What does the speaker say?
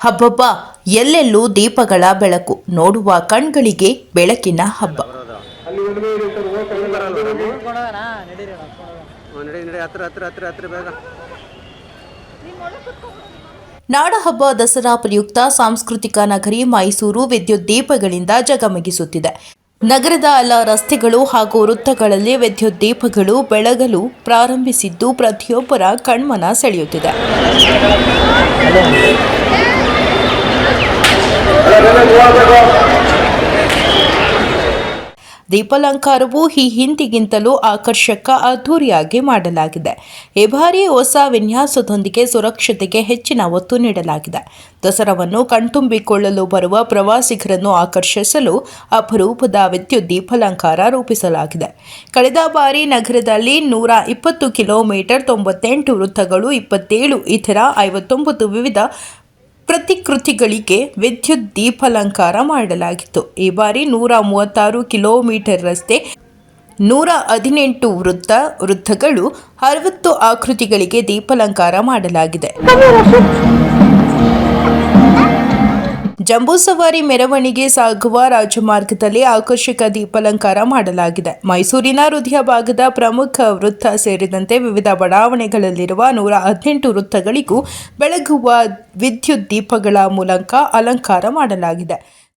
ಹಬ್ಬಬ್ಬ ಎಲ್ಲೆಲ್ಲೂ ದೀಪಗಳ ಬೆಳಕು, ನೋಡುವ ಕಣ್ಗಳಿಗೆ ಬೆಳಕಿನ ಹಬ್ಬ. ನಾಡಹಬ್ಬ ದಸರಾ ಪ್ರಯುಕ್ತ ಸಾಂಸ್ಕೃತಿಕ ನಗರಿ ಮೈಸೂರು ವಿದ್ಯುತ್ ದೀಪಗಳಿಂದ ಜಗಮಗಿಸುತ್ತಿದೆ. ನಗರದ ಎಲ್ಲ ರಸ್ತೆಗಳು ಹಾಗೂ ವೃತ್ತಗಳಲ್ಲಿ ವಿದ್ಯುತ್ ದೀಪಗಳು ಬೆಳಗಲು ಪ್ರಾರಂಭಿಸಿದ್ದು ಪ್ರತಿಯೊಬ್ಬರ ಕಣ್ಮನ ಸೆಳೆಯುತ್ತಿದೆ. ದೀಪಾಲಂಕಾರವು ಈ ಹಿಂದಿಗಿಂತಲೂ ಆಕರ್ಷಕ ಅದ್ದೂರಿಯಾಗಿ ಮಾಡಲಾಗಿದೆ. ಈ ಬಾರಿ ಹೊಸ ವಿನ್ಯಾಸದೊಂದಿಗೆ ಸುರಕ್ಷತೆಗೆ ಹೆಚ್ಚಿನ ಒತ್ತು ನೀಡಲಾಗಿದೆ. ದಸರಾವನ್ನು ಕಣ್ತುಂಬಿಕೊಳ್ಳಲು ಬರುವ ಪ್ರವಾಸಿಗರನ್ನು ಆಕರ್ಷಿಸಲು ಅಪರೂಪದ ವಿದ್ಯುತ್ ದೀಪಾಲಂಕಾರ ರೂಪಿಸಲಾಗಿದೆ. ಕಳೆದ ಬಾರಿ ನಗರದಲ್ಲಿ 120 ಕಿಲೋಮೀಟರ್ 98 ವೃತ್ತಗಳು 27 ಇತರ 59 ವಿವಿಧ ಪ್ರತಿಕೃತಿಗಳಿಗೆ ವಿದ್ಯುತ್ ದೀಪಾಲಂಕಾರ ಮಾಡಲಾಗಿತ್ತು. ಈ ಬಾರಿ 136 ಕಿಲೋಮೀಟರ್ ರಸ್ತೆ, 118 ವೃತ್ತಗಳು, 60 ಆಕೃತಿಗಳಿಗೆ ದೀಪಾಲಂಕಾರ ಮಾಡಲಾಗಿದೆ. ಜಂಬೂ ಸವಾರಿ ಮೆರವಣಿಗೆ ಸಾಗುವ ರಾಜಮಾರ್ಗದಲ್ಲಿ ಆಕರ್ಷಕ ದೀಪಾಲಂಕಾರ ಮಾಡಲಾಗಿದೆ. ಮೈಸೂರಿನ ಹೃದಯ ಭಾಗದ ಪ್ರಮುಖ ವೃತ್ತ ಸೇರಿದಂತೆ ವಿವಿಧ ಬಡಾವಣೆಗಳಲ್ಲಿರುವ 118 ವೃತ್ತಗಳಿಗೂ ಬೆಳಗುವ ವಿದ್ಯುತ್ ದೀಪಗಳ ಮೂಲಕ ಅಲಂಕಾರ ಮಾಡಲಾಗಿದೆ.